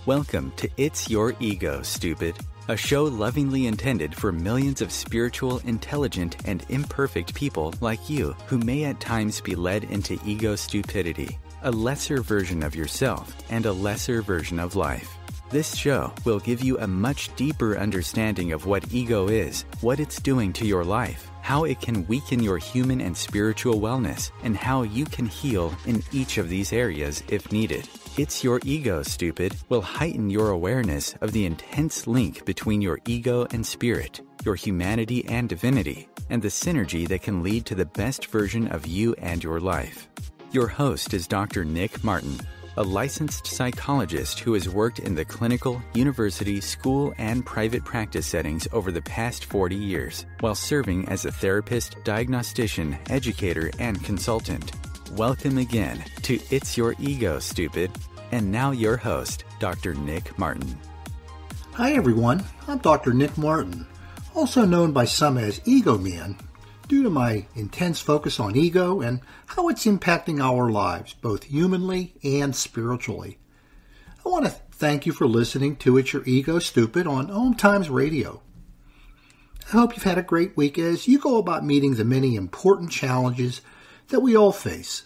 Welcome to It's Your Ego, Stupid, a show lovingly intended for millions of spiritual, intelligent, and imperfect people like you who may at times be led into ego stupidity, a lesser version of yourself and a lesser version of life. This show will give you a much deeper understanding of what ego is, what it's doing to your life, how it can weaken your human and spiritual wellness, and how you can heal in each of these areas if needed. It's Your Ego, Stupid will heighten your awareness of the intense link between your ego and spirit, your humanity and divinity, and the synergy that can lead to the best version of you and your life. Your host is Dr. Nick Martin, a licensed psychologist who has worked in the clinical, university, school, and private practice settings over the past 40 years, while serving as a therapist, diagnostician, educator, and consultant. Welcome again to It's Your Ego, Stupid. And now your host, Dr. Nick Martin. Hi everyone, I'm Dr. Nick Martin, also known by some as Ego Man, due to my intense focus on ego and how it's impacting our lives, both humanly and spiritually. I want to thank you for listening to It's Your Ego, Stupid on OMTimes Radio. I hope you've had a great week as you go about meeting the many important challenges that we all face,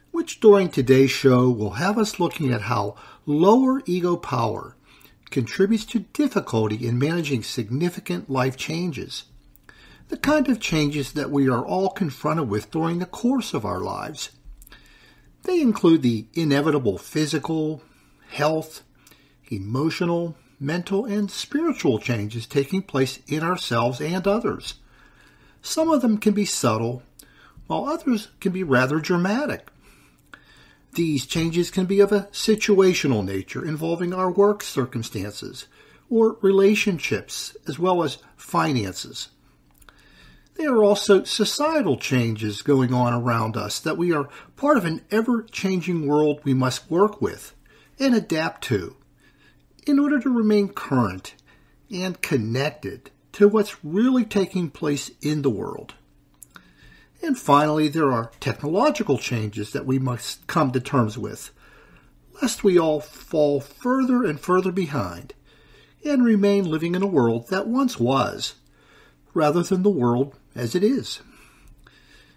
which during today's show will have us looking at how lower ego power contributes to difficulty in managing significant life changes, the kind of changes that we are all confronted with during the course of our lives. They include the inevitable physical, health, emotional, mental, and spiritual changes taking place in ourselves and others. Some of them can be subtle, while others can be rather dramatic. These changes can be of a situational nature involving our work circumstances or relationships as well as finances. There are also societal changes going on around us that we are part of an ever-changing world we must work with and adapt to in order to remain current and connected to what's really taking place in the world. And finally, there are technological changes that we must come to terms with, lest we all fall further and further behind and remain living in a world that once was, rather than the world as it is.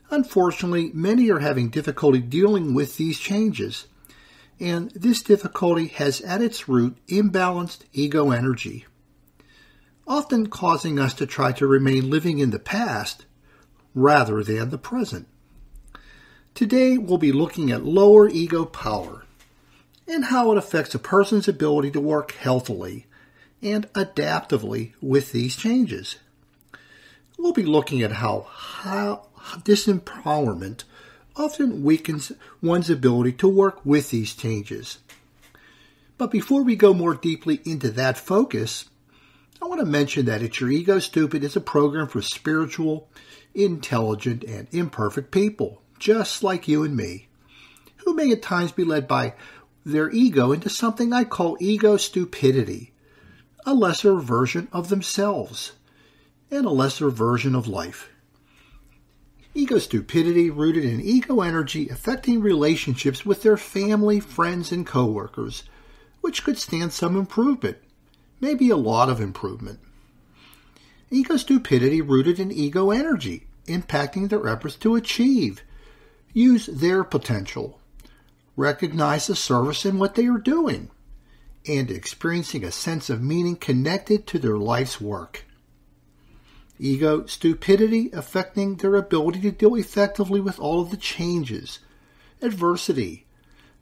Unfortunately, many are having difficulty dealing with these changes, and this difficulty has at its root imbalanced ego energy, often causing us to try to remain living in the past rather than the present. Today, we'll be looking at lower ego power and how it affects a person's ability to work healthily and adaptively with these changes. We'll be looking at how disempowerment often weakens one's ability to work with these changes. But before we go more deeply into that focus, I want to mention that It's Your Ego, Stupid is a program for spiritual, intelligent, and imperfect people, just like you and me, who may at times be led by their ego into something I call ego stupidity, a lesser version of themselves, and a lesser version of life. Ego stupidity rooted in ego energy affecting relationships with their family, friends, and coworkers, which could stand some improvement, maybe a lot of improvement. Ego stupidity rooted in ego energy, impacting their efforts to achieve, use their potential, recognize the service in what they are doing, and experiencing a sense of meaning connected to their life's work. Ego stupidity affecting their ability to deal effectively with all of the changes, adversity,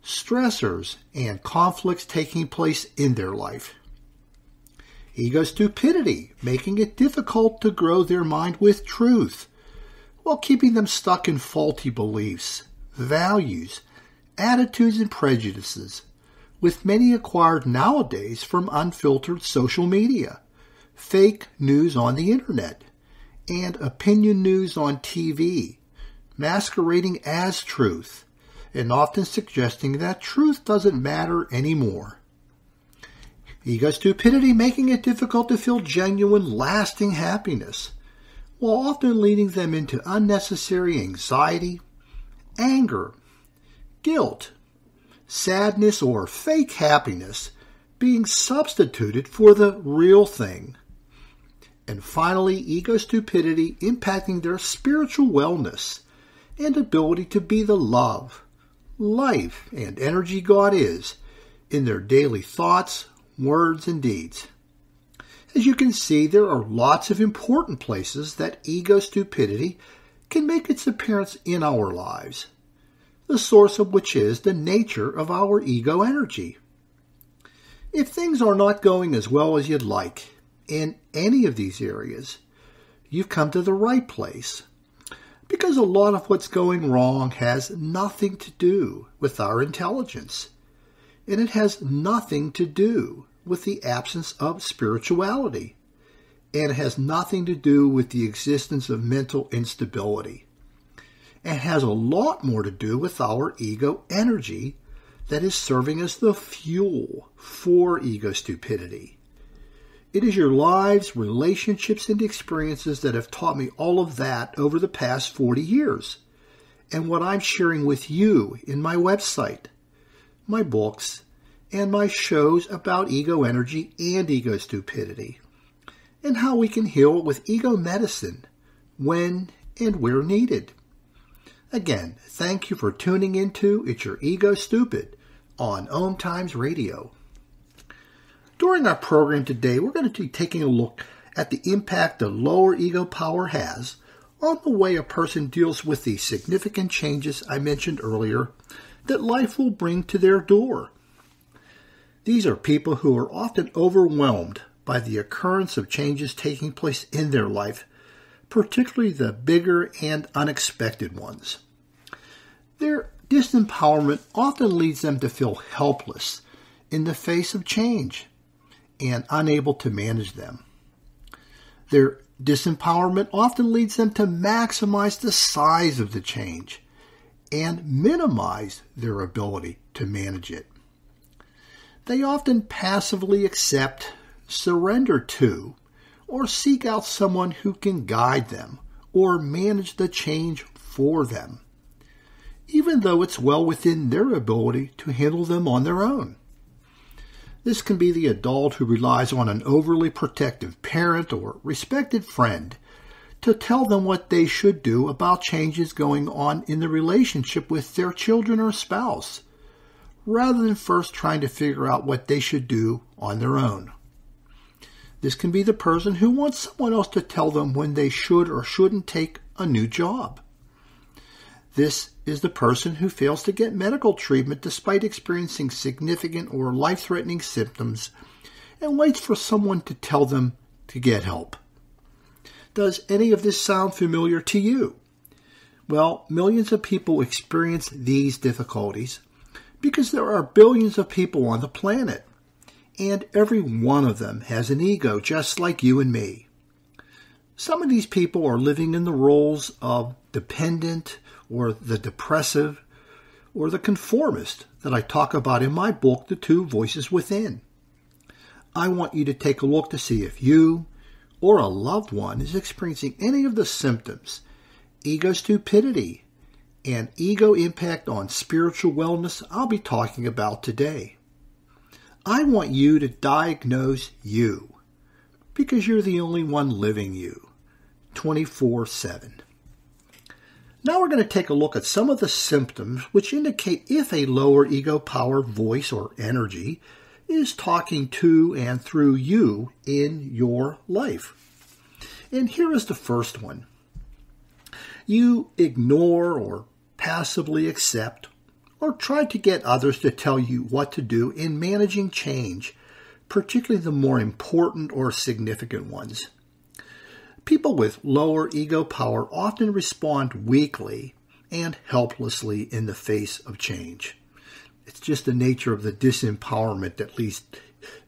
stressors, and conflicts taking place in their life. Ego stupidity, making it difficult to grow their mind with truth, while keeping them stuck in faulty beliefs, values, attitudes, and prejudices, with many acquired nowadays from unfiltered social media, fake news on the internet, and opinion news on TV, masquerading as truth, and often suggesting that truth doesn't matter anymore. Ego stupidity making it difficult to feel genuine, lasting happiness, while often leading them into unnecessary anxiety, anger, guilt, sadness, or fake happiness being substituted for the real thing. And finally, ego stupidity impacting their spiritual wellness and ability to be the love, life, and energy God is in their daily thoughts, words, and deeds. As you can see, there are lots of important places that ego stupidity can make its appearance in our lives, the source of which is the nature of our ego energy. If things are not going as well as you'd like in any of these areas, you've come to the right place, because a lot of what's going wrong has nothing to do with our intelligence, and it has nothing to do with the absence of spirituality, and it has nothing to do with the existence of mental instability. It has a lot more to do with our ego energy that is serving as the fuel for ego stupidity. It is your lives, relationships, and experiences that have taught me all of that over the past 40 years, and what I'm sharing with you in my website, my books, and my shows about ego energy and ego stupidity, and how we can heal it with ego medicine when and where needed. Again, thank you for tuning into It's Your Ego Stupid on OMTimes Radio. During our program today, we're going to be taking a look at the impact the lower ego power has on the way a person deals with the significant changes I mentioned earlier that life will bring to their door. These are people who are often overwhelmed by the occurrence of changes taking place in their life, particularly the bigger and unexpected ones. Their disempowerment often leads them to feel helpless in the face of change and unable to manage them. Their disempowerment often leads them to maximize the size of the change and minimize their ability to manage it. They often passively accept, surrender to, or seek out someone who can guide them or manage the change for them, even though it's well within their ability to handle them on their own. This can be the adult who relies on an overly protective parent or respected friend to tell them what they should do about changes going on in the relationship with their children or spouse, rather than first trying to figure out what they should do on their own. This can be the person who wants someone else to tell them when they should or shouldn't take a new job. This is the person who fails to get medical treatment despite experiencing significant or life-threatening symptoms and waits for someone to tell them to get help. Does any of this sound familiar to you? Well, millions of people experience these difficulties because there are billions of people on the planet, and every one of them has an ego just like you and me. Some of these people are living in the roles of dependent, or the depressive, or the conformist that I talk about in my book, The Two Voices Within. I want you to take a look to see if you or a loved one is experiencing any of the symptoms, ego stupidity, and ego impact on spiritual wellness I'll be talking about today. I want you to diagnose you, because you're the only one living you, 24/7. Now we're going to take a look at some of the symptoms which indicate if a lower ego power voice or energy is talking to and through you in your life. And here is the first one. You ignore or passively accept or try to get others to tell you what to do in managing change, particularly the more important or significant ones. People with lower ego power often respond weakly and helplessly in the face of change. It's just the nature of the disempowerment that leads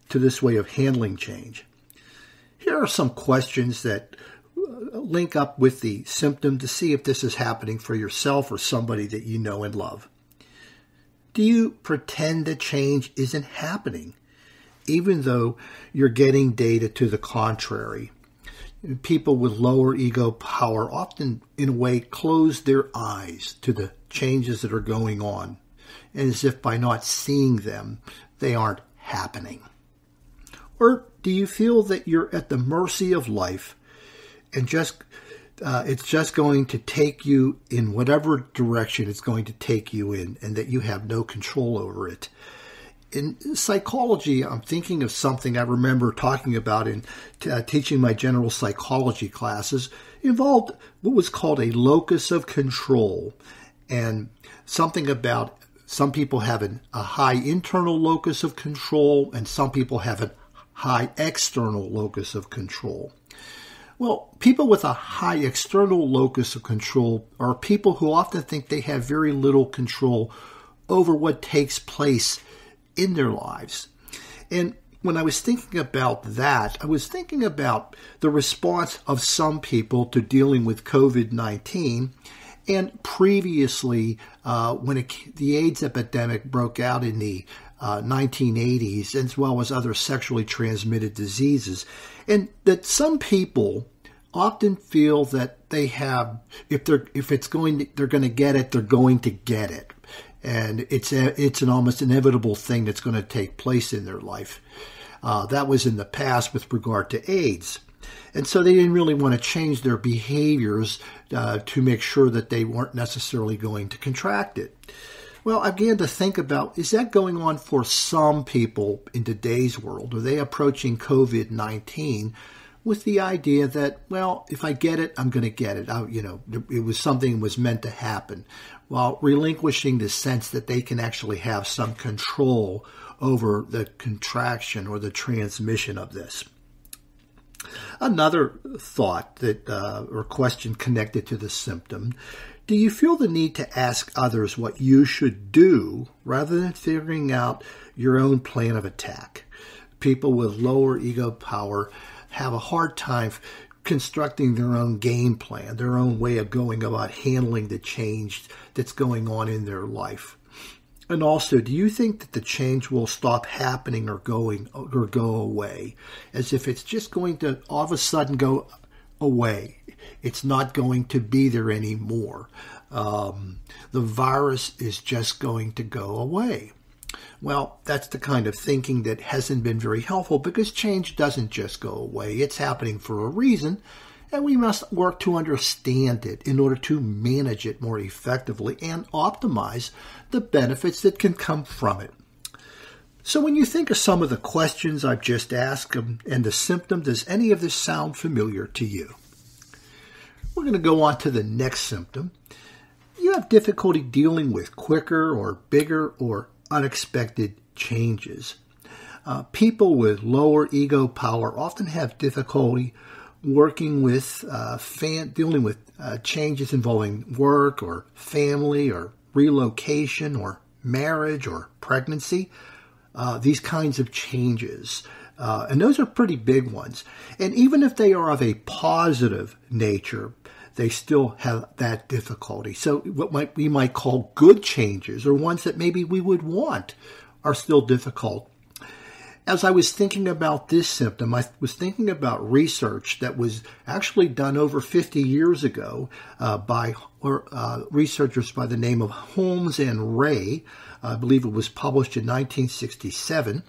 to this way of handling change. Here are some questions that link up with the symptom to see if this is happening for yourself or somebody that you know and love. Do you pretend that change isn't happening, even though you're getting data to the contrary? People with lower ego power often, in a way, close their eyes to the changes that are going on, as if by not seeing them, they aren't happening. Or do you feel that you're at the mercy of life and it's just going to take you in whatever direction it's going to take you in, and that you have no control over it? In psychology, I'm thinking of something I remember talking about in teaching my general psychology classes. It involved what was called a locus of control, and something about some people have a high internal locus of control and some people have a high external locus of control. Well, people with a high external locus of control are people who often think they have very little control over what takes place in their lives. And when I was thinking about that, I was thinking about the response of some people to dealing with COVID-19. And previously, when the AIDS epidemic broke out in the 1980s, as well as other sexually transmitted diseases, and that some people often feel that they have, if they're going to get it, they're going to get it, and it's an almost inevitable thing that's going to take place in their life. That was in the past with regard to AIDS. And so they didn't really want to change their behaviors to make sure that they weren't necessarily going to contract it. Well, I began to think about, is that going on for some people in today's world? Are they approaching COVID-19 with the idea that, well, if I get it, I'm going to get it? It was something that was meant to happen, while relinquishing the sense that they can actually have some control over the contraction or the transmission of this. Another thought or question connected to the symptom: do you feel the need to ask others what you should do rather than figuring out your own plan of attack? People with lower ego power have a hard time constructing their own game plan, their own way of going about handling the change that's going on in their life. And also, do you think that the change will stop happening or go away, as if it's just going to all of a sudden go away? It's not going to be there anymore. The virus is just going to go away. Well, that's the kind of thinking that hasn't been very helpful, because change doesn't just go away. It's happening for a reason, and we must work to understand it in order to manage it more effectively and optimize the benefits that can come from it. So when you think of some of the questions I've just asked and the symptom, does any of this sound familiar to you? We're going to go on to the next symptom. You have difficulty dealing with quicker or bigger or unexpected changes. People with lower ego power often have difficulty working with dealing with changes involving work or family or relocation or marriage or pregnancy. These kinds of changes. And those are pretty big ones. And even if they are of a positive nature, they still have that difficulty. So what we might call good changes, or ones that maybe we would want, are still difficult. As I was thinking about this symptom, I was thinking about research that was actually done over 50 years ago by researchers by the name of Holmes and Ray. I believe it was published in 1967,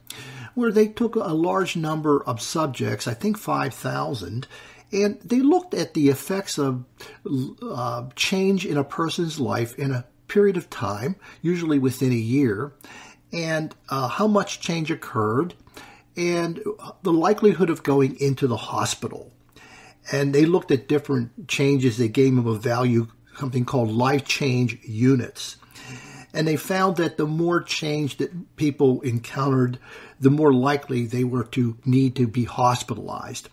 where they took a large number of subjects, I think 5,000, and they looked at the effects of change in a person's life in a period of time, usually within a year, and how much change occurred, and the likelihood of going into the hospital. And they looked at different changes. They gave them a value, something called life change units. And they found that the more change that people encountered, the more likely they were to need to be hospitalized.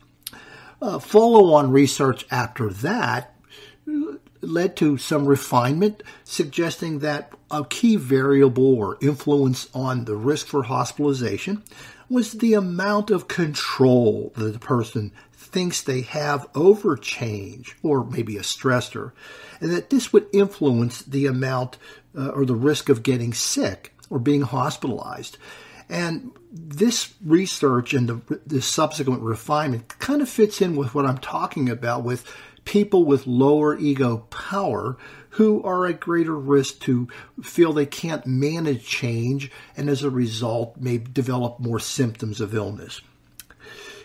Follow-on research after that led to some refinement, suggesting that a key variable or influence on the risk for hospitalization was the amount of control that the person thinks they have over change, or maybe a stressor, and that this would influence the amount or the risk of getting sick or being hospitalized. And this research and the subsequent refinement kind of fits in with what I'm talking about with people with lower ego power who are at greater risk to feel they can't manage change, and as a result may develop more symptoms of illness.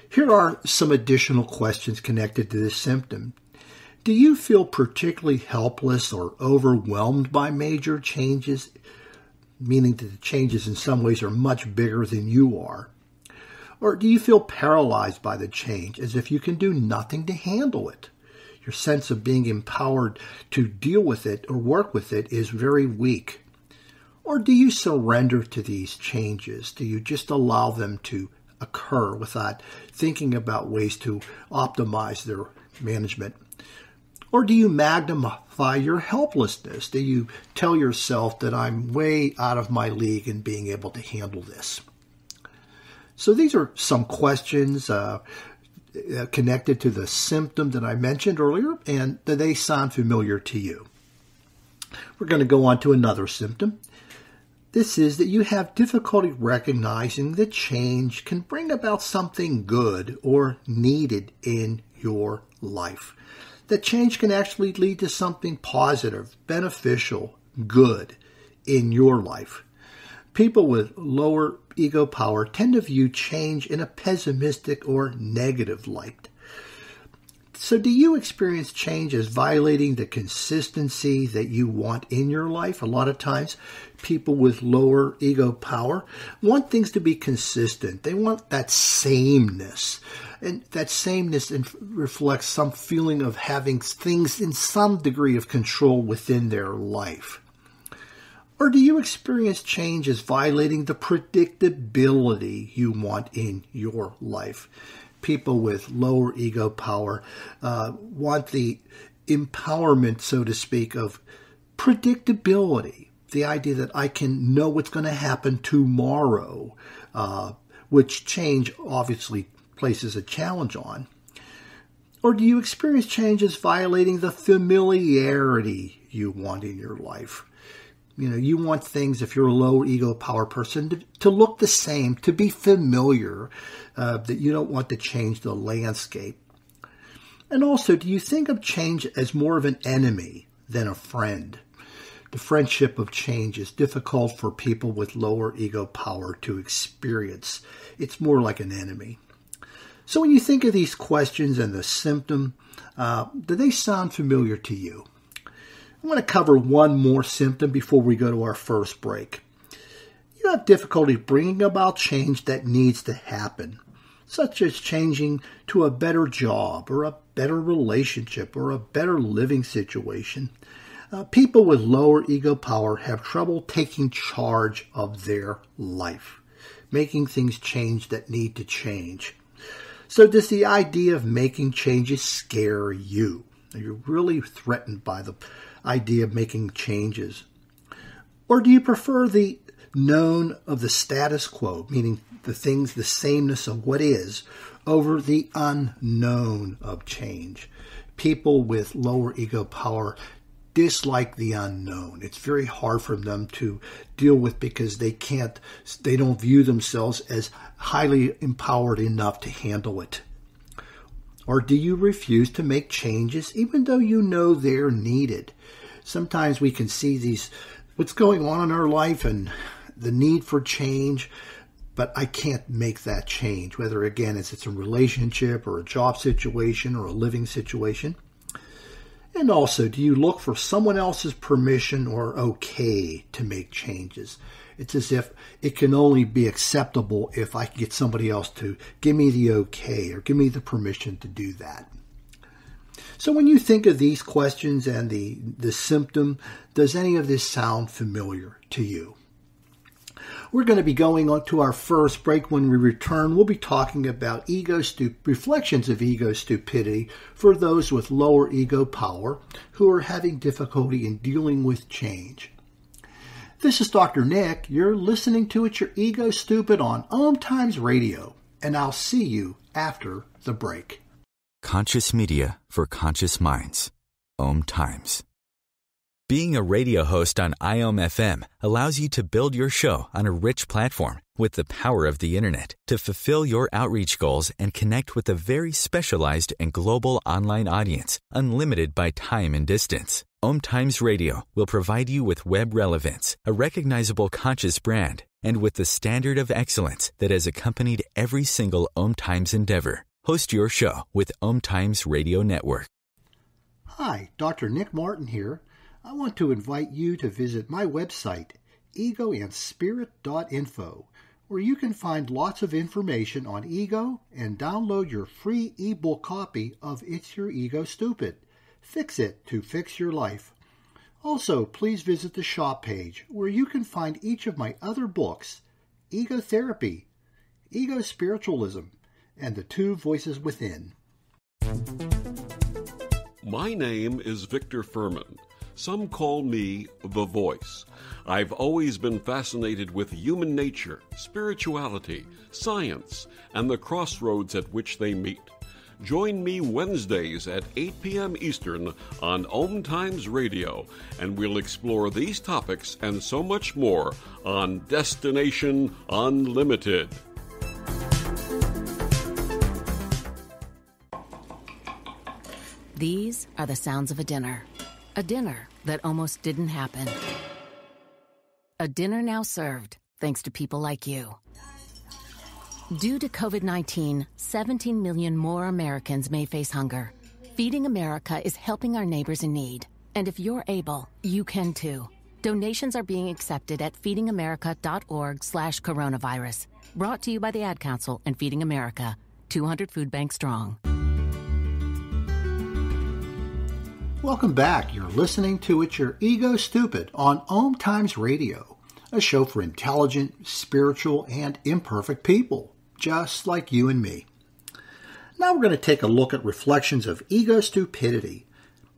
Here are some additional questions connected to this symptom. Do you feel particularly helpless or overwhelmed by major changes, meaning that the changes in some ways are much bigger than you are? Or do you feel paralyzed by the change, as if you can do nothing to handle it? Your sense of being empowered to deal with it or work with it is very weak. Or do you surrender to these changes? Do you just allow them to occur without thinking about ways to optimize their management? Or do you magnify your helplessness? Do you tell yourself that I'm way out of my league in being able to handle this? So these are some questions connected to the symptom that I mentioned earlier, and do they sound familiar to you? We're going to go on to another symptom. This is that you have difficulty recognizing that change can bring about something good or needed in your life. That change can actually lead to something positive, beneficial, good in your life. People with lower ego power tend to view change in a pessimistic or negative light. So do you experience change as violating the consistency that you want in your life? A lot of times, people with lower ego power want things to be consistent. They want that sameness. And that sameness reflects some feeling of having things in some degree of control within their life. Or do you experience change as violating the predictability you want in your life? People with lower ego power want the empowerment, so to speak, of predictability. The idea that I can know what's going to happen tomorrow, which change obviously places a challenge on. Or do you experience change as violating the familiarity you want in your life? You want things, if you're a low ego power person, to look the same, to be familiar, that you don't want to change the landscape. And also, do you think of change as more of an enemy than a friend? The friendship of change is difficult for people with lower ego power to experience. It's more like an enemy. So when you think of these questions and the symptom, do they sound familiar to you? I want to cover one more symptom before we go to our first break. You have difficulty bringing about change that needs to happen, such as changing to a better job or a better relationship or a better living situation. People with lower ego power have trouble taking charge of their life, making things change that need to change. So does the idea of making changes scare you? Are you really threatened by the idea of making changes? Or do you prefer the known of the status quo, meaning the sameness of what is, over the unknown of change? People with lower ego power dislike the unknown. It's very hard for them to deal with because they don't view themselves as highly empowered enough to handle it. Or do you refuse to make changes even though you know they're needed? Sometimes we can see what's going on in our life and the need for change, but I can't make that change, whether again it's a relationship or a job situation or a living situation. And also, do you look for someone else's permission or okay to make changes? It's as if it can only be acceptable if I can get somebody else to give me the okay or give me the permission to do that. So when you think of these questions and the symptom, does any of this sound familiar to you? We're going to be going on to our first break. When we return, we'll be talking about reflections of ego stupidity for those with lower ego power who are having difficulty in dealing with change. This is Dr. Nick. You're listening to It's Your Ego Stupid on OMTimes Radio, and I'll see you after the break. Conscious media for conscious minds. OMTimes. Being a radio host on IOM-FM allows you to build your show on a rich platform with the power of the Internet to fulfill your outreach goals and connect with a very specialized and global online audience, unlimited by time and distance. OMTimes Radio will provide you with web relevance, a recognizable conscious brand, And with the standard of excellence that has accompanied every single OMTimes endeavor. Host your show with OMTimes Radio Network. Hi, Dr. Nick Martin here. I want to invite you to visit my website, egoandspirit.info, where you can find lots of information on ego and download your free ebook copy of It's Your Ego Stupid. Fix it to fix your life. Also, please visit the shop page where you can find each of my other books, Ego Therapy, Ego Spiritualism, and The Two Voices Within. My name is Victor Furman. Some call me The Voice. I've always been fascinated with human nature, spirituality, science, and the crossroads at which they meet. Join me Wednesdays at 8 p.m. Eastern on OMTimes Radio, and we'll explore these topics and so much more on Destination Unlimited. These are the sounds of a dinner that almost didn't happen. A dinner now served, thanks to people like you. Due to COVID-19, 17 million more Americans may face hunger. Feeding America is helping our neighbors in need. And if you're able, you can too. Donations are being accepted at feedingamerica.org/coronavirus. Brought to you by the Ad Council and Feeding America, 200 food banks strong. Welcome back. You're listening to It's Your Ego Stupid on OMTimes Radio, a show for intelligent, spiritual, and imperfect people, just like you and me. Now we're going to take a look at reflections of ego stupidity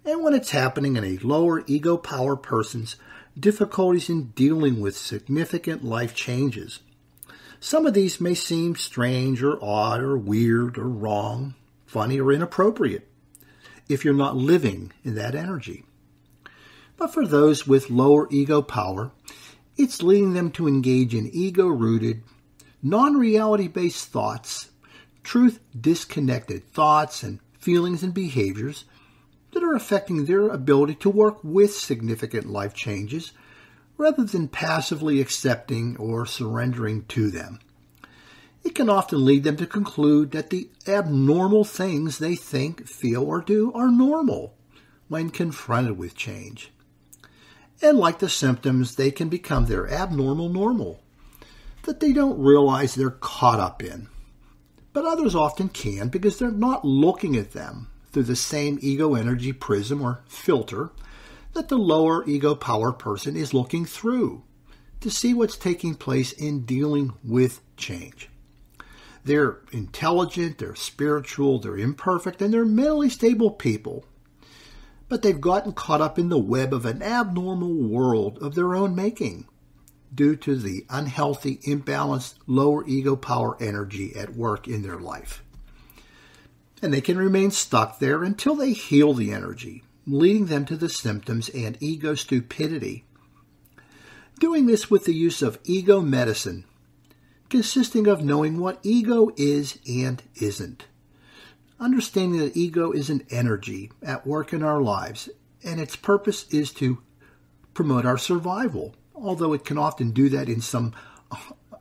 and when it's happening in a lower ego power person's difficulties in dealing with significant life changes. Some of these may seem strange or odd or weird or wrong, funny or inappropriate if you're not living in that energy. But for those with lower ego power, it's leading them to engage in ego-rooted, non-reality-based thoughts, truth-disconnected thoughts and feelings and behaviors that are affecting their ability to work with significant life changes rather than passively accepting or surrendering to them. It can often lead them to conclude that the abnormal things they think, feel, or do are normal when confronted with change. And like the symptoms, they can become their abnormal normal that they don't realize they're caught up in. But others often can because they're not looking at them through the same ego energy prism or filter that the lower ego power person is looking through to see what's taking place in dealing with change. They're intelligent, they're spiritual, they're imperfect, and they're mentally stable people. But they've gotten caught up in the web of an abnormal world of their own making due to the unhealthy, imbalanced, lower ego power energy at work in their life. And they can remain stuck there until they heal the energy, leading them to the symptoms and ego stupidity. Doing this with the use of ego medicine, consisting of knowing what ego is and isn't. Understanding that ego is an energy at work in our lives, and its purpose is to promote our survival, although it can often do that in some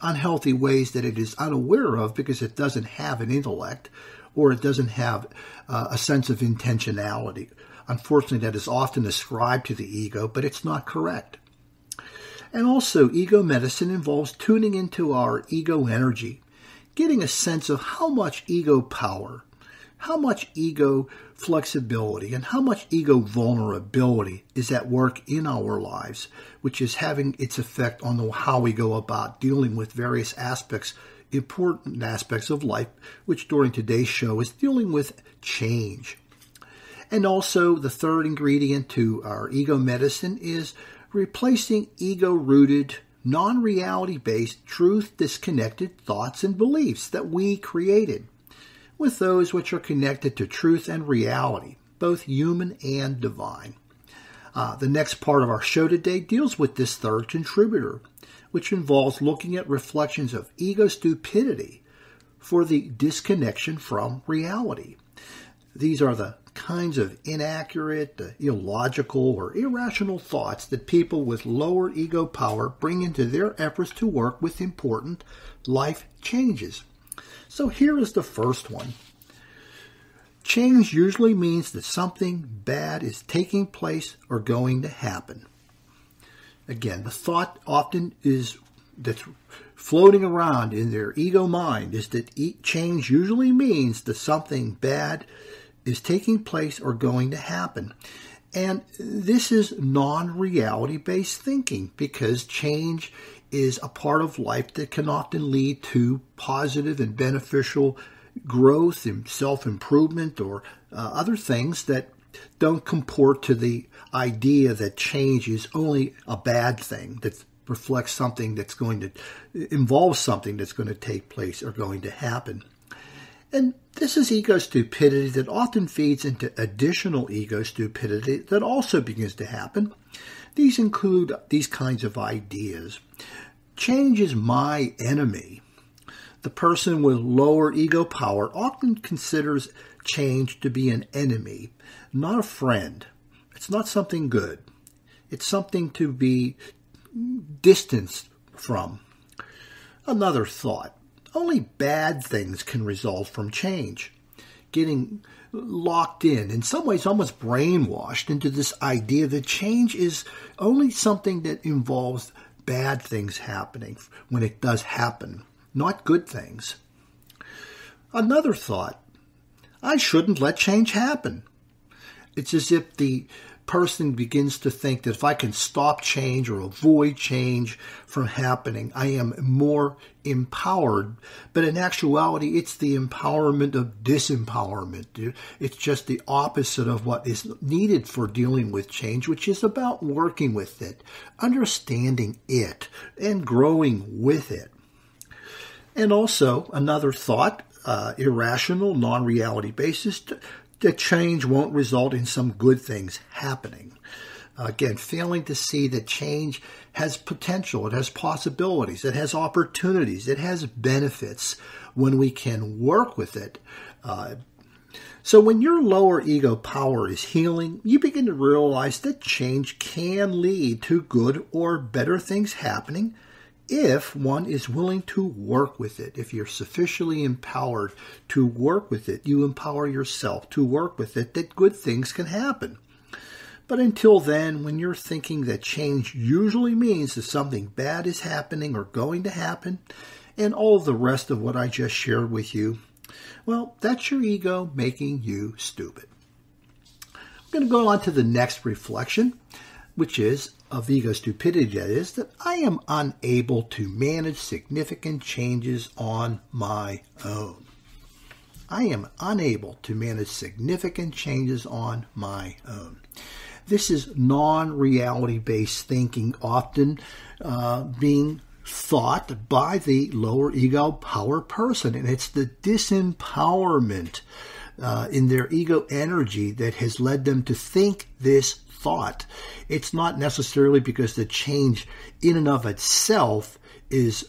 unhealthy ways that it is unaware of because it doesn't have an intellect or it doesn't have a sense of intentionality. Unfortunately, that is often ascribed to the ego, but it's not correct. And also, ego medicine involves tuning into our ego energy, getting a sense of how much ego power, how much ego flexibility, and how much ego vulnerability is at work in our lives, which is having its effect on how we go about dealing with various aspects, important aspects of life, which during today's show is dealing with change. And also, the third ingredient to our ego medicine is replacing ego-rooted, non-reality-based, truth-disconnected thoughts and beliefs that we created with those which are connected to truth and reality, both human and divine. The next part of our show today deals with this third contributor, which involves looking at reflections of ego stupidity for the disconnection from reality. These are the kinds of inaccurate, illogical, or irrational thoughts that people with lower ego power bring into their efforts to work with important life changes. So here is the first one. Change usually means that something bad is taking place or going to happen. Again, the thought often that's floating around in their ego mind is that change usually means that something bad is taking place or going to happen. And this is non-reality based thinking, because change is a part of life that can often lead to positive and beneficial growth and self-improvement or other things that don't comport to the idea that change is only a bad thing, that reflects something that's going to involve something that's going to take place or going to happen. And this is ego stupidity that often feeds into additional ego stupidity that also begins to happen. These include these kinds of ideas. Change is my enemy. The person with lower ego power often considers change to be an enemy, not a friend. It's not something good. It's something to be distanced from. Another thought. Only bad things can result from change. Getting locked in some ways almost brainwashed into this idea that change is only something that involves bad things happening when it does happen, not good things. Another thought. I shouldn't let change happen. It's as if the person begins to think that if I can stop change or avoid change from happening, I am more empowered. But in actuality, it's the empowerment of disempowerment. It's just the opposite of what is needed for dealing with change, which is about working with it, understanding it, and growing with it. And also, another thought, irrational, non-reality basis, that change won't result in some good things happening. Again, failing to see that change has potential, it has possibilities, it has opportunities, it has benefits when we can work with it. So when your lower ego power is healing, you begin to realize that change can lead to good or better things happening if one is willing to work with it. If you're sufficiently empowered to work with it, you empower yourself to work with it, that good things can happen. But until then, when you're thinking that change usually means that something bad is happening or going to happen, and all of the rest of what I just shared with you, well, that's your ego making you stupid. I'm going to go on to the next reflection, which is of ego stupidity, that is, that I am unable to manage significant changes on my own. I am unable to manage significant changes on my own. This is non-reality-based thinking, often being thought by the lower ego power person, and it's the disempowerment in their ego energy that has led them to think this thought. It's not necessarily because the change in and of itself is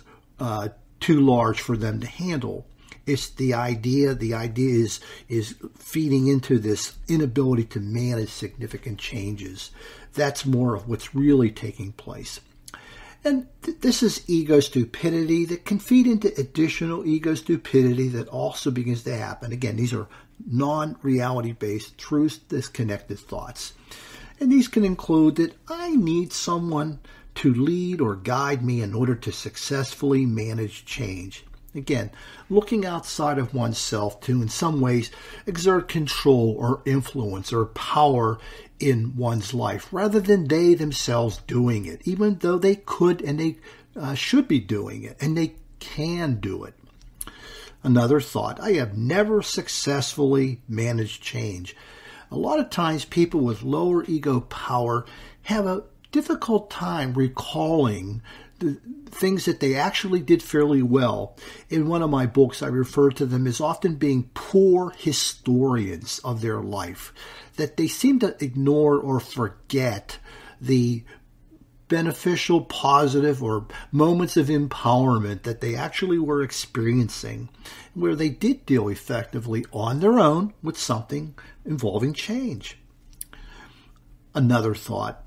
too large for them to handle. It's the idea. The idea is feeding into this inability to manage significant changes. That's more of what's really taking place. And this is ego stupidity that can feed into additional ego stupidity that also begins to happen. Again, these are non-reality-based, truth-disconnected thoughts. And these can include that I need someone to lead or guide me in order to successfully manage change. Again, looking outside of oneself to, in some ways, exert control or influence or power in one's life, rather than they themselves doing it, even though they could and they should be doing it, and they can do it. Another thought, I have never successfully managed change. A lot of times people with lower ego power have a difficult time recalling the things that they actually did fairly well. In one of my books, I refer to them as often being poor historians of their life, that they seem to ignore or forget the beneficial, positive, or moments of empowerment that they actually were experiencing, where they did deal effectively on their own with something involving change. Another thought: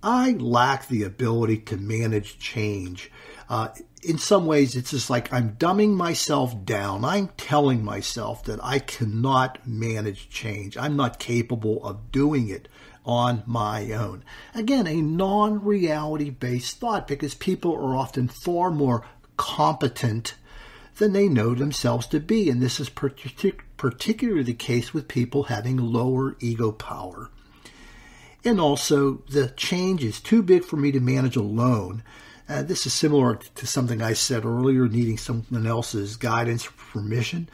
I lack the ability to manage change. In some ways, it's just like I'm dumbing myself down. I'm telling myself that I cannot manage change. I'm not capable of doing it on my own. Again, a non-reality based thought, because people are often far more competent than they know themselves to be. And this is particularly the case with people having lower ego power. And also, the change is too big for me to manage alone. This is similar to something I said earlier, needing someone else's guidance or permission.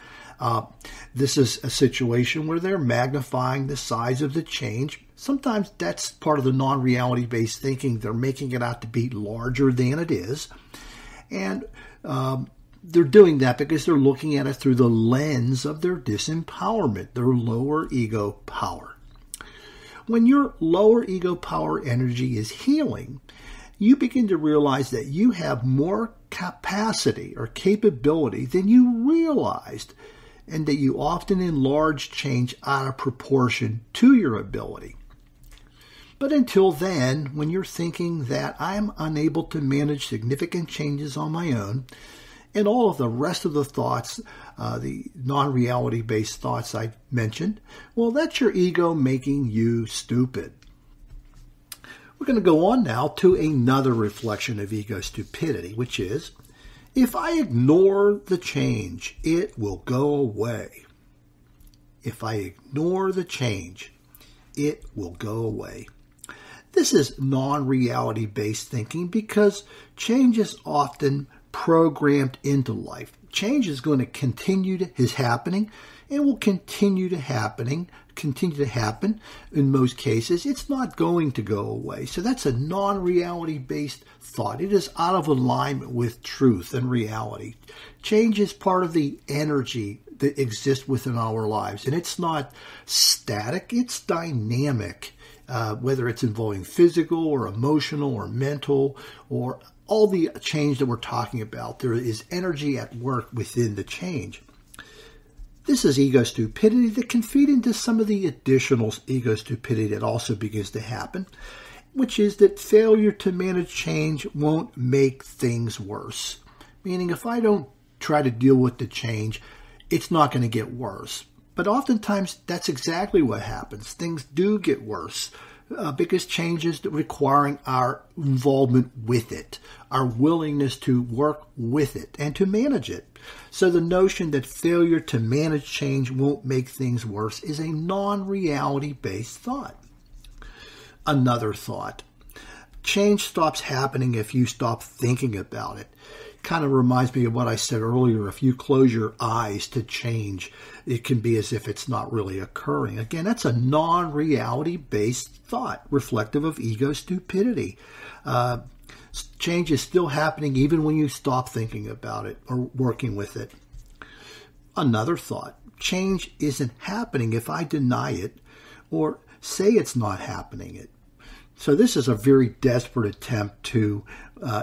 This is a situation where they're magnifying the size of the change. Sometimes that's part of the non-reality based thinking. They're making it out to be larger than it is. And they're doing that because they're looking at it through the lens of their disempowerment, their lower ego power. When your lower ego power energy is healing, you begin to realize that you have more capacity or capability than you realized, and that you often enlarge change out of proportion to your ability. But until then, when you're thinking that I'm unable to manage significant changes on my own, and all of the rest of the thoughts, the non-reality based thoughts I mentioned, well, that's your ego making you stupid. We're going to go on now to another reflection of ego stupidity, which is, if I ignore the change, it will go away. If I ignore the change, it will go away. This is non-reality based thinking because change is often programmed into life. Change is going to continue is happening and will continue to happen in most cases. It's not going to go away. So that's a non-reality based thought. It is out of alignment with truth and reality. Change is part of the energy that exists within our lives, and it's not static, it's dynamic, whether it's involving physical or emotional or mental or all the change that we're talking about. There is energy at work within the change. This is ego stupidity that can feed into some of the additional ego stupidity that also begins to happen, which is that failure to manage change won't make things worse. Meaning, if I don't try to deal with the change, it's not going to get worse. But oftentimes, that's exactly what happens. Things do get worse because change is requiring our involvement with it, our willingness to work with it and to manage it. So the notion that failure to manage change won't make things worse is a non-reality based thought. Another thought: change stops happening if you stop thinking about it. Kind of reminds me of what I said earlier. If you close your eyes to change, it can be as if it's not really occurring. Again, that's a non-reality based thought, reflective of ego stupidity. Change is still happening even when you stop thinking about it or working with it. Another thought: change isn't happening if I deny it or say it's not happening. So this is a very desperate attempt to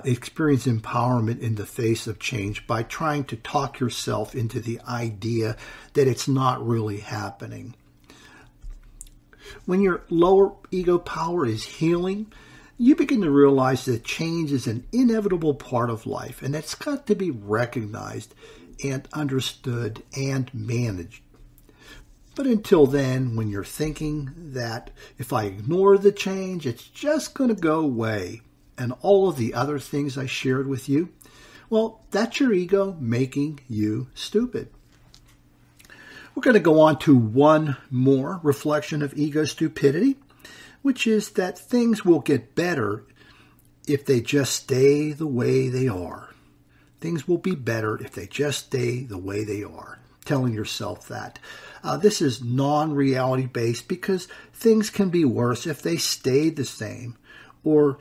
experience empowerment in the face of change by trying to talk yourself into the idea that it's not really happening. When your lower ego power is healing, you begin to realize that change is an inevitable part of life, and it's got to be recognized and understood and managed. But until then, when you're thinking that if I ignore the change, it's just going to go away, and all of the other things I shared with you, well, that's your ego making you stupid. We're going to go on to one more reflection of ego stupidity, which is that things will get better if they just stay the way they are. Things will be better if they just stay the way they are. Telling yourself that. This is non-reality based because things can be worse if they stay the same, or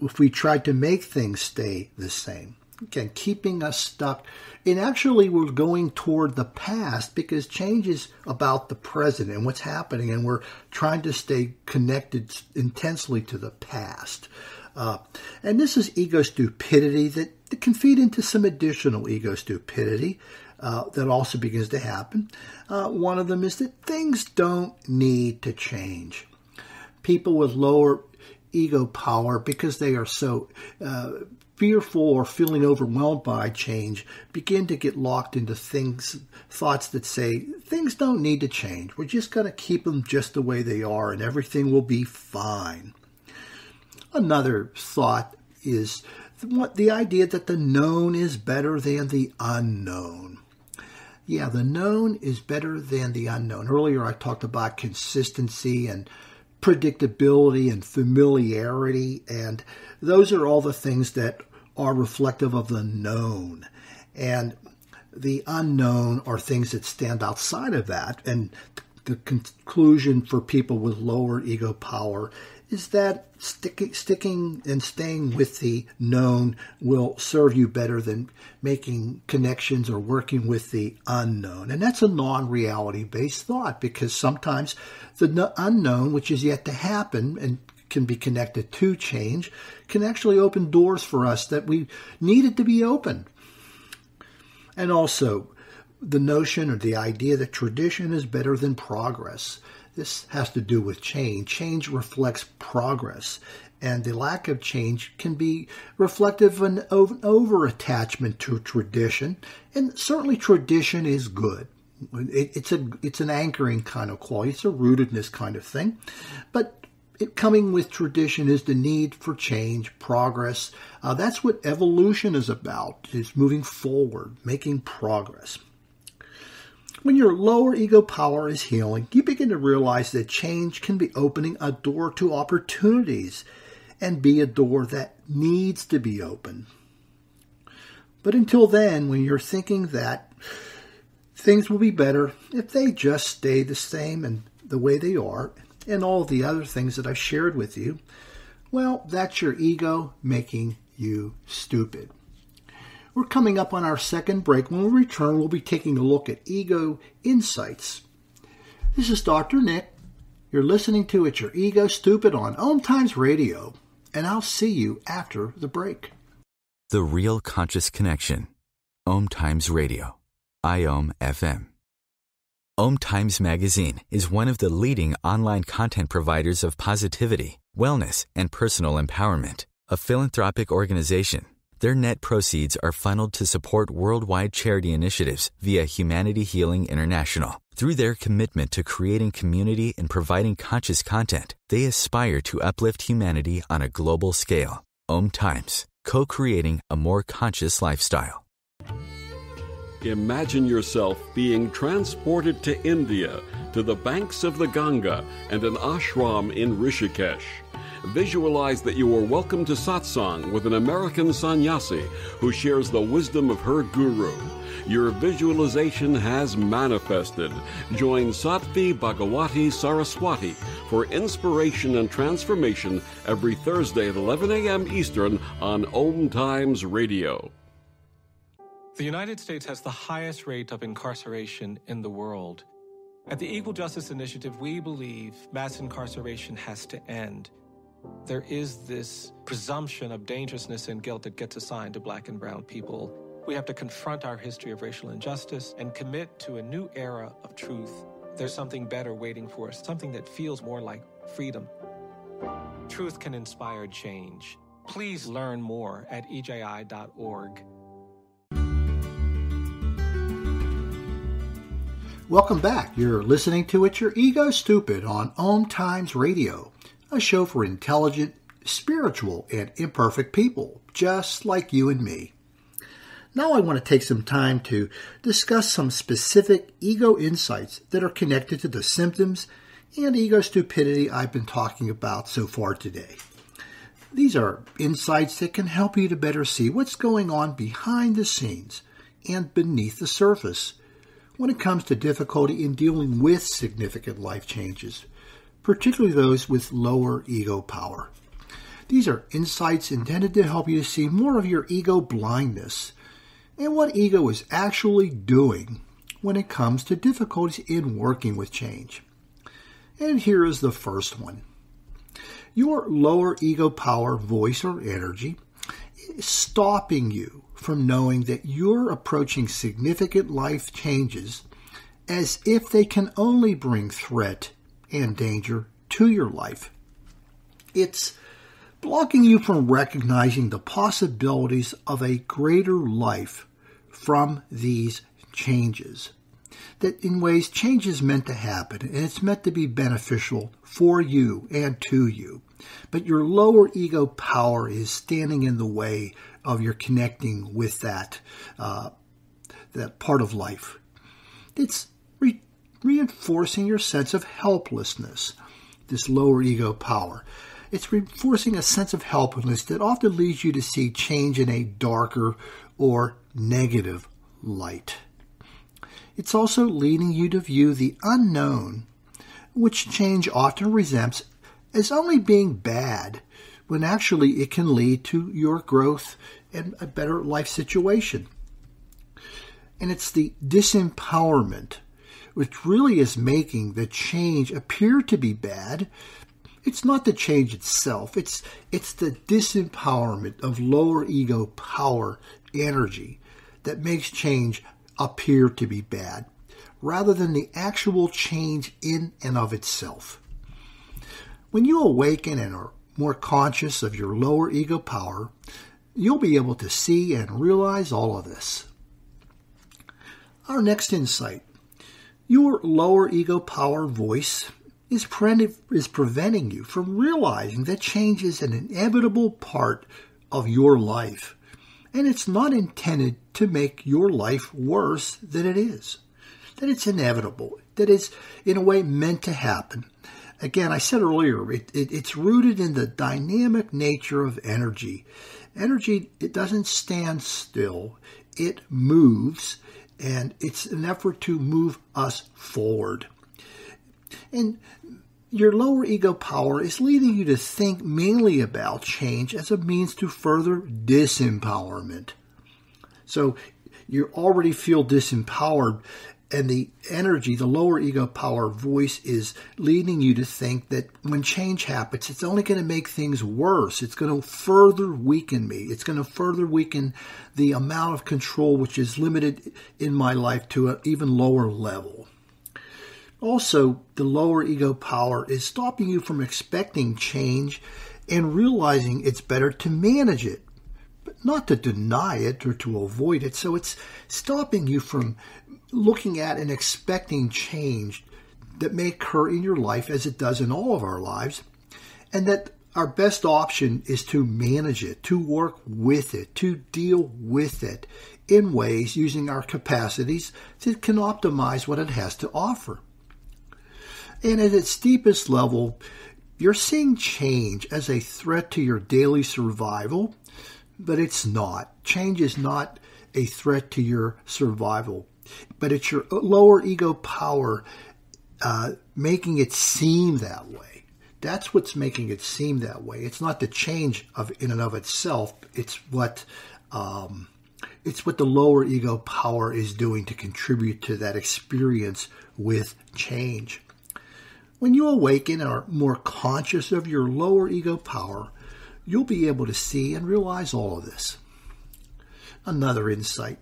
if we tried to make things stay the same. Again, keeping us stuck. And actually, we're going toward the past because change is about the present and what's happening, and we're trying to stay connected intensely to the past. And this is ego stupidity that can feed into some additional ego stupidity that also begins to happen. One of them is that things don't need to change. People with lower ego power, because they are so fearful or feeling overwhelmed by change, begin to get locked into thoughts that say, things don't need to change. We're just going to keep them just the way they are and everything will be fine. Another thought is the idea that the known is better than the unknown. Yeah, the known is better than the unknown. Earlier I talked about consistency and predictability and familiarity, and those are all the things that are reflective of the known. And the unknown are things that stand outside of that. And the conclusion for people with lower ego power is that sticking and staying with the known will serve you better than making connections or working with the unknown. And that's a non-reality based thought, because sometimes the unknown, which is yet to happen and can be connected to change, can actually open doors for us that we needed to be open. And also the notion or the idea that tradition is better than progress. This has to do with change. Change reflects progress, and the lack of change can be reflective of an over-attachment to tradition, and certainly tradition is good. It's an anchoring kind of quality. It's a rootedness kind of thing. But coming with tradition is the need for change, progress. That's what evolution is about, is moving forward, making progress. When your lower ego power is healing, you begin to realize that change can be opening a door to opportunities and be a door that needs to be open. But until then, when you're thinking that things will be better if they just stay the same and the way they are, and all the other things that I've shared with you, well, that's your ego making you stupid. We're coming up on our second break. When we return, we'll be taking a look at ego insights. This is Dr. Nick. You're listening to It's Your Ego Stupid on OMTimes Radio, and I'll see you after the break. The Real Conscious Connection. OMTimes Radio. IOM FM. OMTimes Magazine is one of the leading online content providers of positivity, wellness, and personal empowerment. A philanthropic organization, their net proceeds are funneled to support worldwide charity initiatives via Humanity Healing International. Through their commitment to creating community and providing conscious content, they aspire to uplift humanity on a global scale. OMTimes, co-creating a more conscious lifestyle. Imagine yourself being transported to India, to the banks of the Ganga and an ashram in Rishikesh. Visualize that you are welcome to satsang with an American sannyasi who shares the wisdom of her guru. Your visualization has manifested. Join Sattvi Bhagawati Saraswati for inspiration and transformation every Thursday at 11 a.m. Eastern on OMTimes Radio. The United States has the highest rate of incarceration in the world. At the Equal Justice Initiative, we believe mass incarceration has to end. There is this presumption of dangerousness and guilt that gets assigned to Black and brown people. We have to confront our history of racial injustice and commit to a new era of truth. There's something better waiting for us, something that feels more like freedom. Truth can inspire change. Please learn more at eji.org. Welcome back. You're listening to It's Your Ego Stupid on OMTimes Radio, a show for intelligent, spiritual, and imperfect people, just like you and me. Now I want to take some time to discuss some specific ego insights that are connected to the symptoms and ego stupidity I've been talking about so far today. These are insights that can help you to better see what's going on behind the scenes and beneath the surface when it comes to difficulty in dealing with significant life changes, particularly those with lower ego power. These are insights intended to help you to see more of your ego blindness and what ego is actually doing when it comes to difficulties in working with change. And here is the first one. Your lower ego power, voice, or energy is stopping you from knowing that you're approaching significant life changes as if they can only bring threat and danger to your life. It's blocking you from recognizing the possibilities of a greater life from these changes. That in ways change is meant to happen, and it's meant to be beneficial for you and to you. But your lower ego power is standing in the way of your connecting with that part of life. It's reinforcing your sense of helplessness, this lower ego power. It's reinforcing a sense of helplessness that often leads you to see change in a darker or negative light. It's also leading you to view the unknown, which change often presents as only being bad, when actually it can lead to your growth and a better life situation. And it's the disempowerment, which really is making the change appear to be bad. It's not the change itself. It's the disempowerment of lower ego power energy that makes change appear to be bad, rather than the actual change in and of itself. When you awaken and are more conscious of your lower ego power, you'll be able to see and realize all of this. Our next insight. Your lower ego power voice is preventing you from realizing that change is an inevitable part of your life, and it's not intended to make your life worse than it is. That it's inevitable, that it's in a way meant to happen. Again, I said earlier, it's rooted in the dynamic nature of energy. Energy, it doesn't stand still. It moves, and it's an effort to move us forward. And your lower ego power is leading you to think mainly about change as a means to further disempowerment. So you already feel disempowered, and the energy, the lower ego power voice is leading you to think that when change happens, it's only going to make things worse. It's going to further weaken me. It's going to further weaken the amount of control which is limited in my life to an even lower level. Also, the lower ego power is stopping you from expecting change and realizing it's better to manage it, but not to deny it or to avoid it. So it's stopping you from looking at and expecting change that may occur in your life, as it does in all of our lives, and that our best option is to manage it, to work with it, to deal with it in ways using our capacities that can optimize what it has to offer. And at its deepest level, you're seeing change as a threat to your daily survival, but it's not. Change is not a threat to your survival, but it's your lower ego power making it seem that way. That's what's making it seem that way. It's not the change in and of itself. It's what the lower ego power is doing to contribute to that experience with change. When you awaken and are more conscious of your lower ego power, you'll be able to see and realize all of this. Another insight.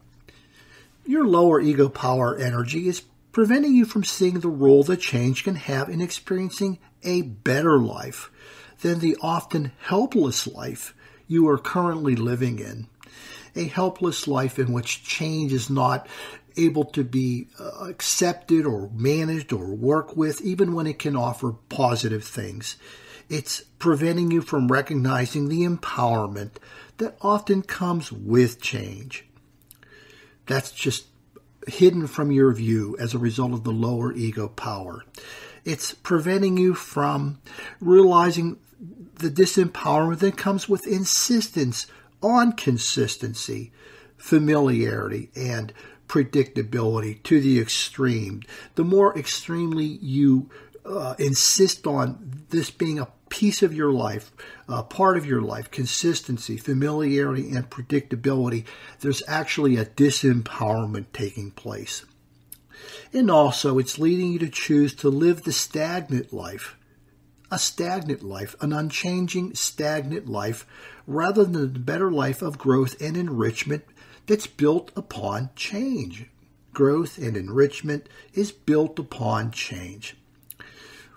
Your lower ego power energy is preventing you from seeing the role that change can have in experiencing a better life than the often helpless life you are currently living in. A helpless life in which change is not able to be accepted or managed or worked with, even when it can offer positive things. It's preventing you from recognizing the empowerment that often comes with change. That's just hidden from your view as a result of the lower ego power. It's preventing you from realizing the disempowerment that comes with insistence on consistency, familiarity, and predictability to the extreme. The more extremely you insist on this being a piece of your life, part of your life, consistency, familiarity, and predictability, there's actually a disempowerment taking place. And also, it's leading you to choose to live the stagnant life a stagnant life, an unchanging, stagnant life, rather than a better life of growth and enrichment that's built upon change. Growth and enrichment is built upon change.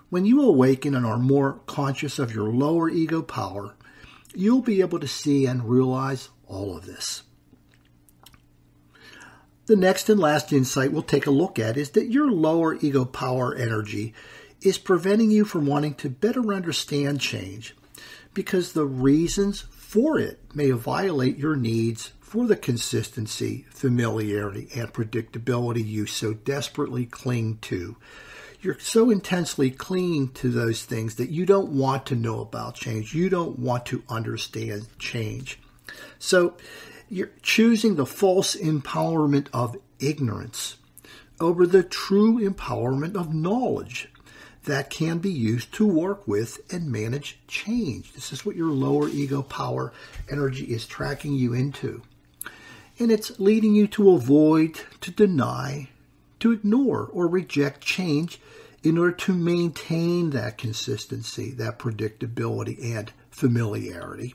When you awaken and are more conscious of your lower ego power, you'll be able to see and realize all of this. The next and last insight we'll take a look at is that your lower ego power energy is preventing you from wanting to better understand change because the reasons for it may violate your needs for the consistency, familiarity, and predictability you so desperately cling to. You're so intensely clinging to those things that you don't want to know about change. You don't want to understand change. So you're choosing the false empowerment of ignorance over the true empowerment of knowledge that can be used to work with and manage change. This is what your lower ego power energy is tracking you into. And it's leading you to avoid, to deny, to ignore, or reject change in order to maintain that consistency, that predictability, and familiarity.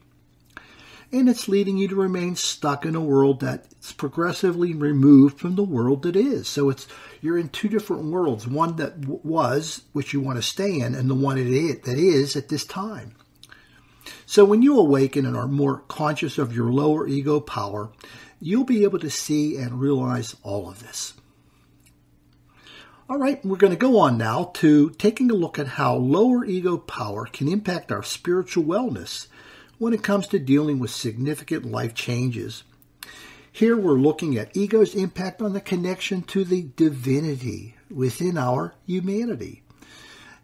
And it's leading you to remain stuck in a world that's progressively removed from the world that is. So you're in two different worlds, one that was, which you want to stay in, and the one that is at this time. So when you awaken and are more conscious of your lower ego power, you'll be able to see and realize all of this. All right, we're going to go on now to taking a look at how lower ego power can impact our spiritual wellness when it comes to dealing with significant life changes. Here we're looking at ego's impact on the connection to the divinity within our humanity,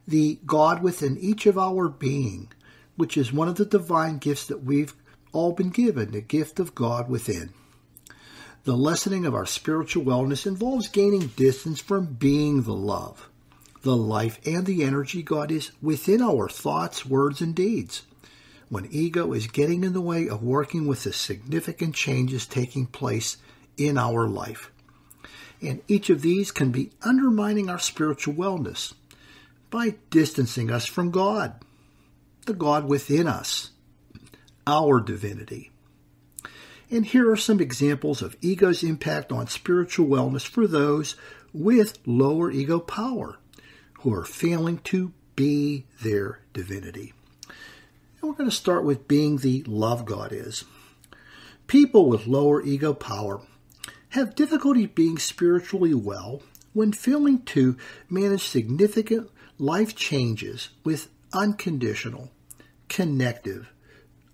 the God within each of our being, which is one of the divine gifts that we've all been given, the gift of God within. The lessening of our spiritual wellness involves gaining distance from being the love, the life, and the energy God is within our thoughts, words, and deeds. When ego is getting in the way of working with the significant changes taking place in our life. And each of these can be undermining our spiritual wellness by distancing us from God, the God within us, our divinity. And here are some examples of ego's impact on spiritual wellness for those with lower ego power who are failing to be their divinity. And we're going to start with being the love God is. People with lower ego power have difficulty being spiritually well when failing to manage significant life changes with unconditional, connective,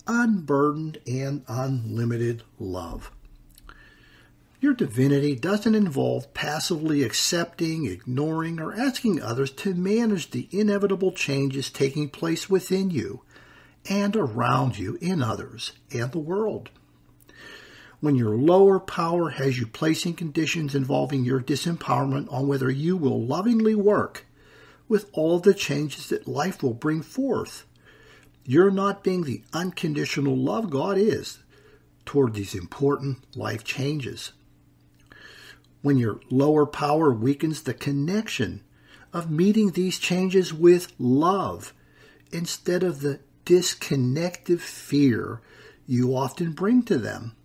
unburdened, and unlimited love. Your divinity doesn't involve passively accepting, ignoring, or asking others to manage the inevitable changes taking place within you and around you in others and the world. When your lower power has you placing conditions involving your disempowerment on whether you will lovingly work with all the changes that life will bring forth, you're not being the unconditional love God is toward these important life changes. When your lower power weakens the connection of meeting these changes with love instead of the disconnected fear you often bring to them,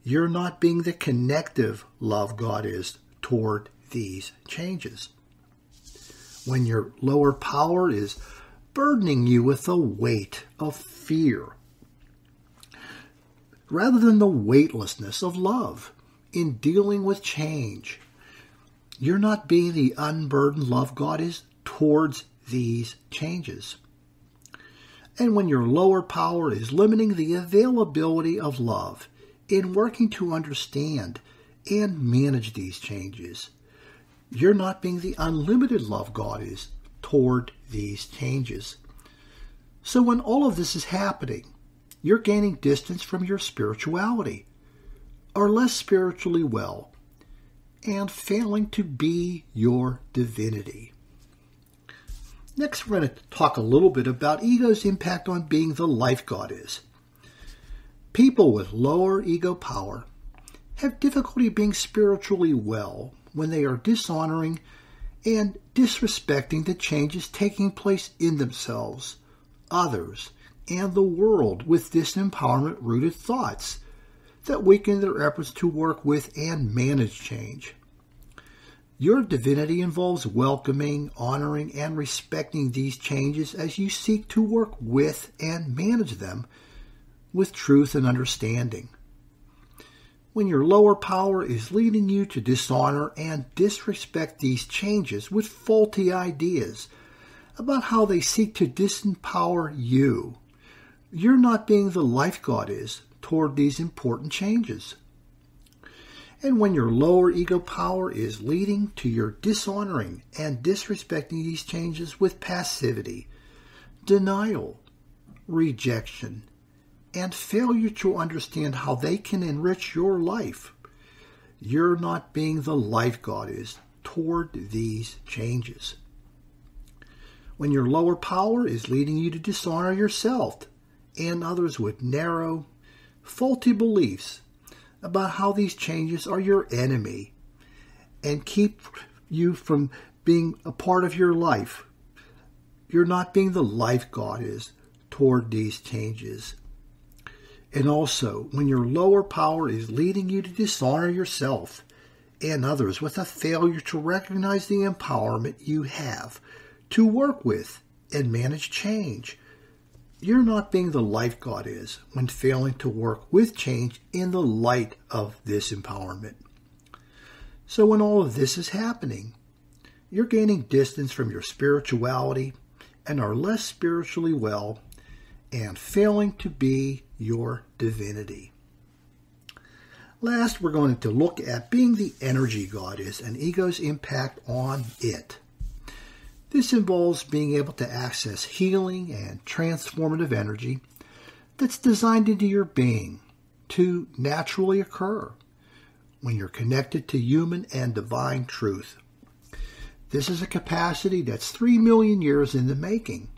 you're not being the connective love God is toward these changes. When your lower power is burdening you with the weight of fear, rather than the weightlessness of love in dealing with change, you're not being the unburdened love God is towards these changes. And when your lower power is limiting the availability of love in working to understand and manage these changes, you're not being the unlimited love God is toward these changes. So when all of this is happening, you're gaining distance from your spirituality, are less spiritually well, and failing to be your divinity. Next, we're going to talk a little bit about ego's impact on being the life God is. People with lower ego power have difficulty being spiritually well when they are dishonoring and disrespecting the changes taking place in themselves, others, and the world with disempowerment-rooted thoughts that weaken their efforts to work with and manage change. Your divinity involves welcoming, honoring, and respecting these changes as you seek to work with and manage them with truth and understanding. When your lower power is leading you to dishonor and disrespect these changes with faulty ideas about how they seek to disempower you, you're not being the life God is toward these important changes. And when your lower ego power is leading to your dishonoring and disrespecting these changes with passivity, denial, rejection, and failure to understand how they can enrich your life, you're not being the life God is toward these changes. When your lower power is leading you to dishonor yourself and others with narrow, faulty beliefs about how these changes are your enemy and keep you from being a part of your life, you're not being the life God is toward these changes. And also, when your lower power is leading you to dishonor yourself and others with a failure to recognize the empowerment you have to work with and manage change, you're not being the life God is when failing to work with change in the light of this empowerment. So when all of this is happening, you're gaining distance from your spirituality and are less spiritually well and failing to be your divinity. Last, we're going to look at being the energy God is and ego's impact on it. This involves being able to access healing and transformative energy that's designed into your being to naturally occur when you're connected to human and divine truth. This is a capacity that's 3 million years in the making,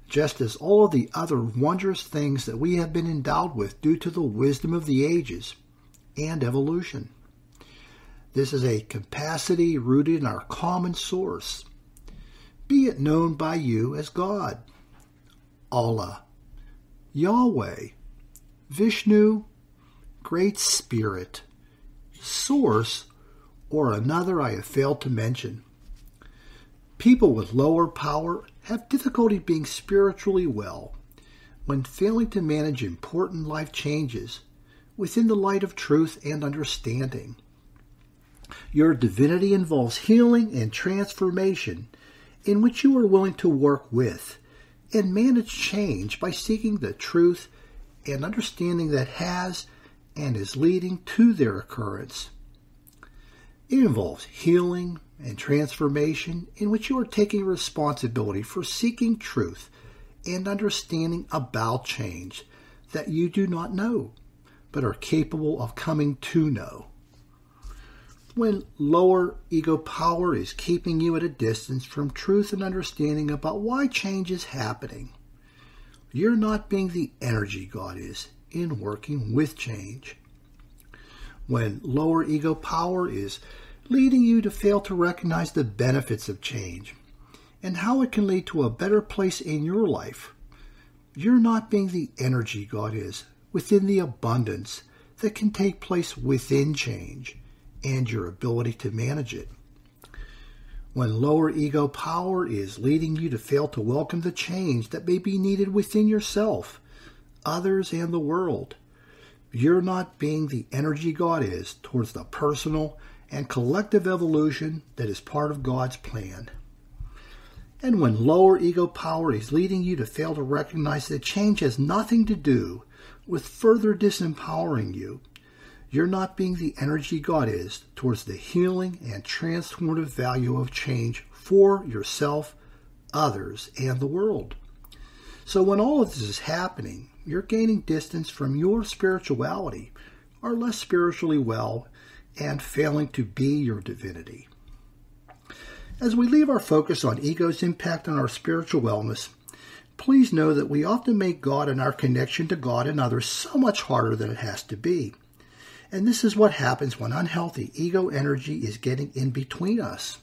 just as all of the other wondrous things that we have been endowed with due to the wisdom of the ages and evolution. This is a capacity rooted in our common source, be it known by you as God, Allah, Yahweh, Vishnu, Great Spirit, Source, or another I have failed to mention. People with lower power have difficulty being spiritually well when failing to manage important life changes within the light of truth and understanding. Your divinity involves healing and transformation in which you are willing to work with and manage change by seeking the truth and understanding that has and is leading to their occurrence. It involves healing and transformation in which you are taking responsibility for seeking truth and understanding about change that you do not know, but are capable of coming to know. When lower ego power is keeping you at a distance from truth and understanding about why change is happening, you're not being the energy God is in working with change. When lower ego power is leading you to fail to recognize the benefits of change and how it can lead to a better place in your life, you're not being the energy God is within the abundance that can take place within change and your ability to manage it. When lower ego power is leading you to fail to welcome the change that may be needed within yourself, others, and the world, you're not being the energy God is towards the personal and collective evolution that is part of God's plan. And when lower ego power is leading you to fail to recognize that change has nothing to do with further disempowering you, you're not being the energy God is towards the healing and transformative value of change for yourself, others, and the world. So when all of this is happening, you're gaining distance from your spirituality, are less spiritually well, and failing to be your divinity. As we leave our focus on ego's impact on our spiritual wellness, please know that we often make God and our connection to God and others so much harder than it has to be. And this is what happens when unhealthy ego energy is getting in between us.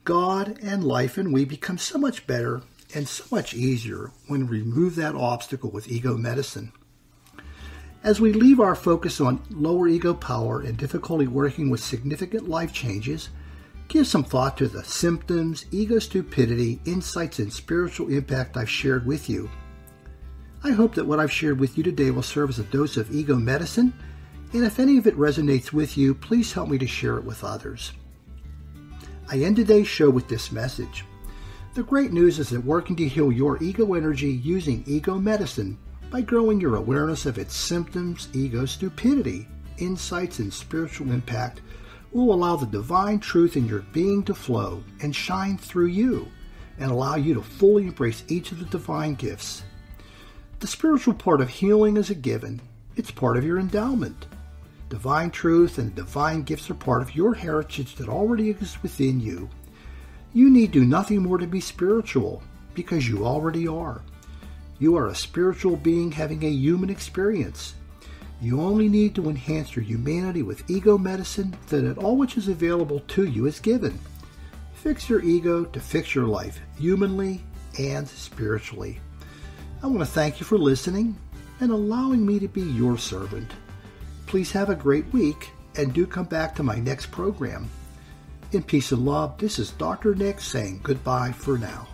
God and life and we become so much better and so much easier when we remove that obstacle with ego medicine. As we leave our focus on lower ego power and difficulty working with significant life changes, give some thought to the symptoms, ego stupidity, insights, and spiritual impact I've shared with you. I hope that what I've shared with you today will serve as a dose of ego medicine, and if any of it resonates with you, please help me to share it with others. I end today's show with this message. The great news is that working to heal your ego energy using ego medicine by growing your awareness of its symptoms, ego stupidity, insights, and spiritual impact will allow the divine truth in your being to flow and shine through you and allow you to fully embrace each of the divine gifts. The spiritual part of healing is a given. It's part of your endowment. Divine truth and divine gifts are part of your heritage that already exists within you. You need do nothing more to be spiritual because you already are. You are a spiritual being having a human experience. You only need to enhance your humanity with ego medicine so that all which is available to you is given. Fix your ego to fix your life, humanly and spiritually. I want to thank you for listening and allowing me to be your servant. Please have a great week and do come back to my next program. In peace and love, this is Dr. Nick saying goodbye for now.